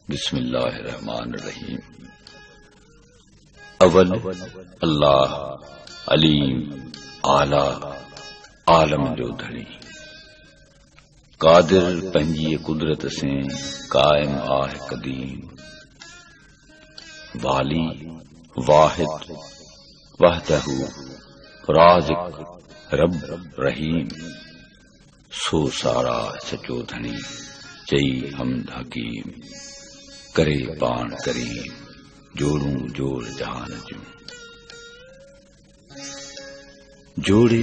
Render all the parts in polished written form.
بسم اللہ الرحمن الرحیم۔ اول اللہ علیم اعلی عالم جو دھڑی، قادر پنجی قدرت سے قائم آہ قدیم، والی واحد وحدہ رازق رب رحیم، سو سارا سچو دھنی چئی حمد حکیم، کرے پان کریم جوڑوں جوڑ جہان جوں، جوڑے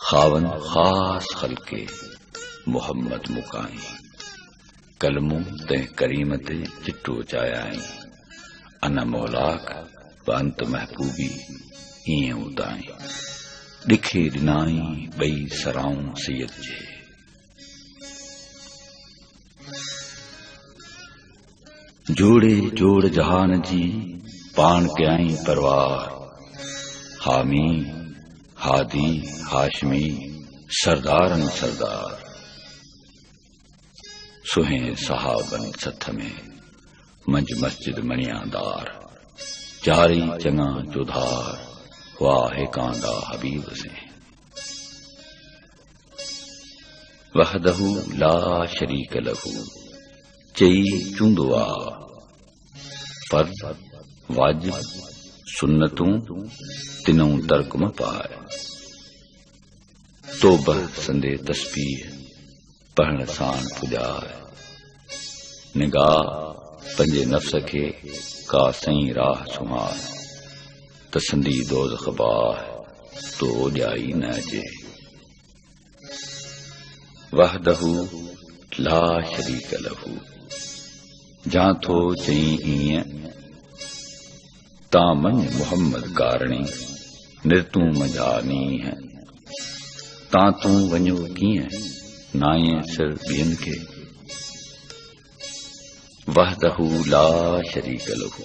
خاون خاص خلقے محمد مکائیں، کلموں تیں کریم تے چٹو چایائیں، انا مولاک وانت محبوبی ایئں ادائیں، ڈکھے ڈنائیں بئی سراؤں سید جے، جوڑے جوڑ جہان جی پان کے آئیں پروار، حامی ہادی ہاشمی سردارن سردار، سہیں صحابن ست میں منج مسجد منیاں دار، جاری چنگا چودھار واہ کاندا حبیب سے، وحدہ لا شریک لہو چئی چوندو آ، فرض واجب سنتوں تنوں ترک م پائے، توبہ سندے تسبیح پڑھن سان پجائے، نگاہ پنجے نفس کے کا سائیں راہ سمائے، تسندی دوزخ باہ تو جائی نہ جے، وحدہ لا شریک لہو جہاں تھو چئیں ایئں، تاں من محمد کارنی نرتوں مجانی ہے، تاں توں ونجو کیئں نائیں سر بین کے، وحدہ لا شریک لہو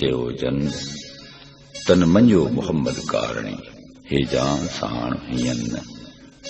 چیو جن، تن منجو محمد کارنی ہے جان ساڻ ہین،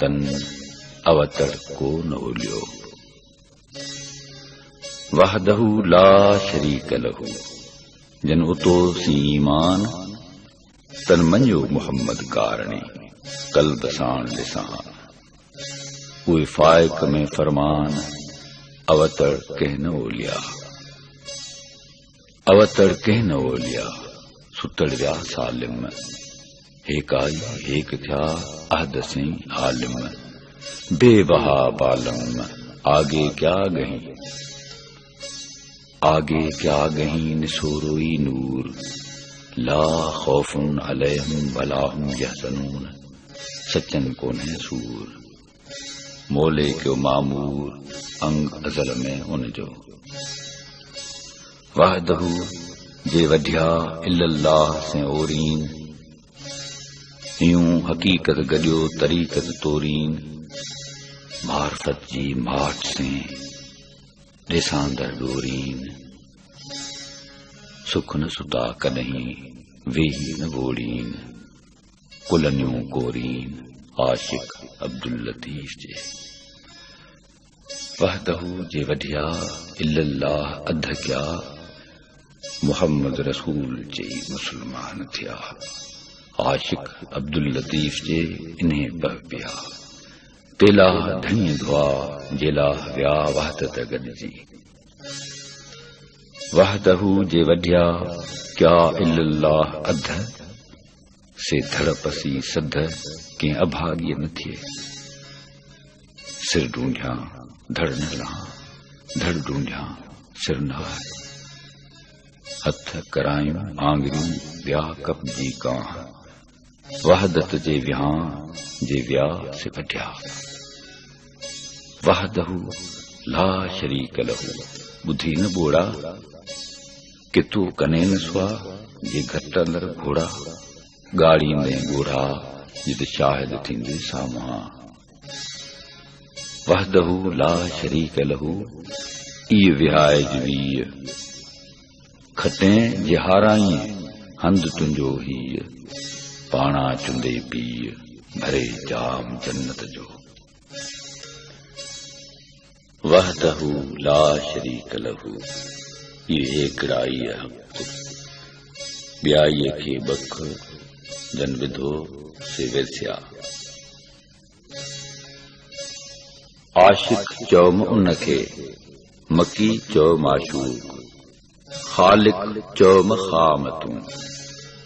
تن اوتر کو نوليو، وحدہ لا شریک لہو جن اتو سی ایمان، تن منجو محمد کارنی قلب سان لسان، اوے فائق میں فرمان اوتر کہ نہ اولیا، اوتر کہ نہ اولیا ستڑ ویا سالم، ایک آئی ایک تھیا عہد سیں عالم، بے بہا بالم آگے کیا گہیں، آگے کیا گہیں نسوروئی نور، لا خوف علیہم ولا ہم یحزنون، سچن کون ہے سور، مولے کے معمور انگ ازل میں ان جو، وحدہ جے وڈھیا الا اللہ سے اورین، یوں حقیقت گڈیو طریقت تورین، معرفت جی ماٹ سے ڈساندر ڈورین، سکھ نہ ستا کڈہیں ویہی نہ بوڑین، کلنیوں کورین عاشق عبداللطیف جے، وحدہ جے وڈھیا الا اللہ ادھ کیا، محمد رسول جے مسلمان تھیا، عاشق عبداللطیف جے انہیں بہ پیا، تیلا دھنی دعا جیلا ویا وحدت گڈجی، وحدہ جے وڈھیا کیا الا اللہ ادھ، سے دھڑ پسی سدھ کہ ابھاگی نہ تھے، سر ڈونڈیا دھڑ نہ رہا، دھڑ ڈونڈیا سر نہ آئے، ہتھ کرائیں آنگریوں ویا کپ جی کہاں، وحدت جے ویاں جے ویا سے وڈھیا، وحدہ لا شریک لہو بدھی نہ بوڑا، کہ تو کنے نہ سوا جے گھٹ اندر گھوڑا، گاڑی میں گوڑا جد شاہد تھیندے سامہاں، وحدہ لا شریک لہو ای وہائے جوی، کھٹیں جے ہارائیں ہند تنجو ہی، پانا چندے پی بھرے جام جنت جو، وحدہ لا شریک لہ یہ ایکڑائی حق بیائی کے بک جن بدھو سے ورسیا عاشق چوم ان کے مکی چو معشوق خالق چو مخامتوں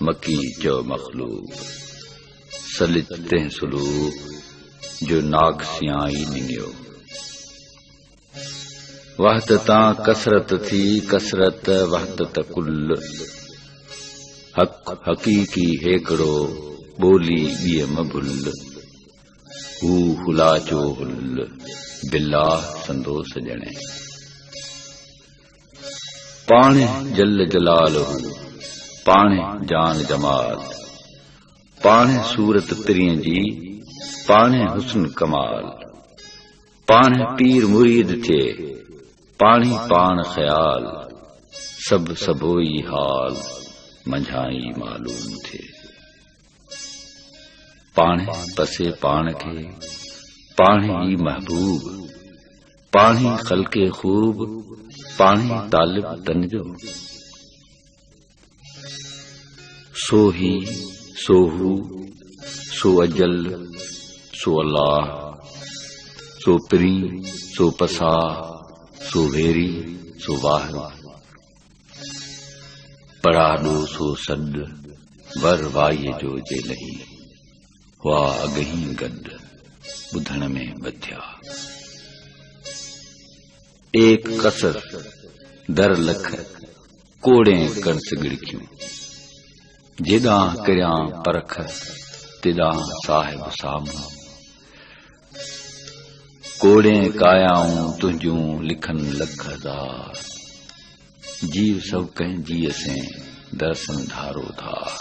مکی چو مخلوق سلجتے سلوک جو ناکسیائی نگیو وحدتاں کثرت تھی کثرت وحدت کل حق حقیقی ہیکڑو بولی بی مبھل ہو ہلا چو ہل باللہ سندو سجنے پانے جل جلالہ پانے جان جمال پانے صورت پرین جی پانے حسن کمال پانے پیر مرید تھے پانی پان خیال سب سبوئی حال منجھائی معلوم تھے پانے پسے پان کے پانی ہی محبوب پانی خلق خوب پانی طالب تنجو سو ہی سو ہو سو اجل سو اللہ سو پری سو پسا سو ویری سو واہ پڑھاڈو سو سڈ ور وائیے جو جے لہی واہ اگہیں گڈ بدھن میں بدھیا ایک قصر در لکھ کوڑیں کنس گڑکیوں جیداں کریاں پرکھ تیداں صاحب ساموں کوڑیں کایاؤں تنجوں لکھن لکھ ہزار جیو سب کہیں جی اسیں درسن دھارو دھار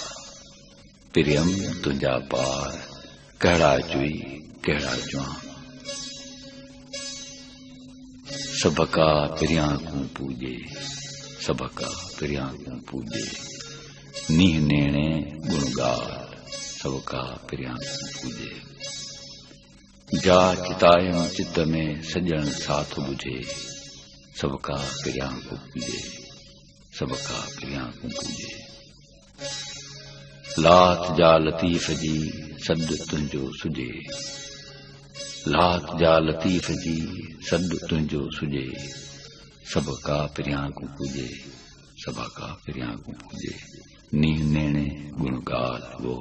پریم تنجا پار کہڑا چوئی کہڑا جوان سبکا پریاں کو پوجے سبکا پریاں کو پوجے نیہ نینے گنگار سبکا پریاں کو پوجے جا چتائم چت میں سجن ساتھ بجھے سبکا پریاں کو پوجے سبکا پریاں کو پوجے لات جا لطیف جی سد تنجو سجے لات جا لطیف جی سد تنجو سجے سبکا پریاں کو پوجے سبکا پریاں کو پوجے نیہ نینے گنگال وہ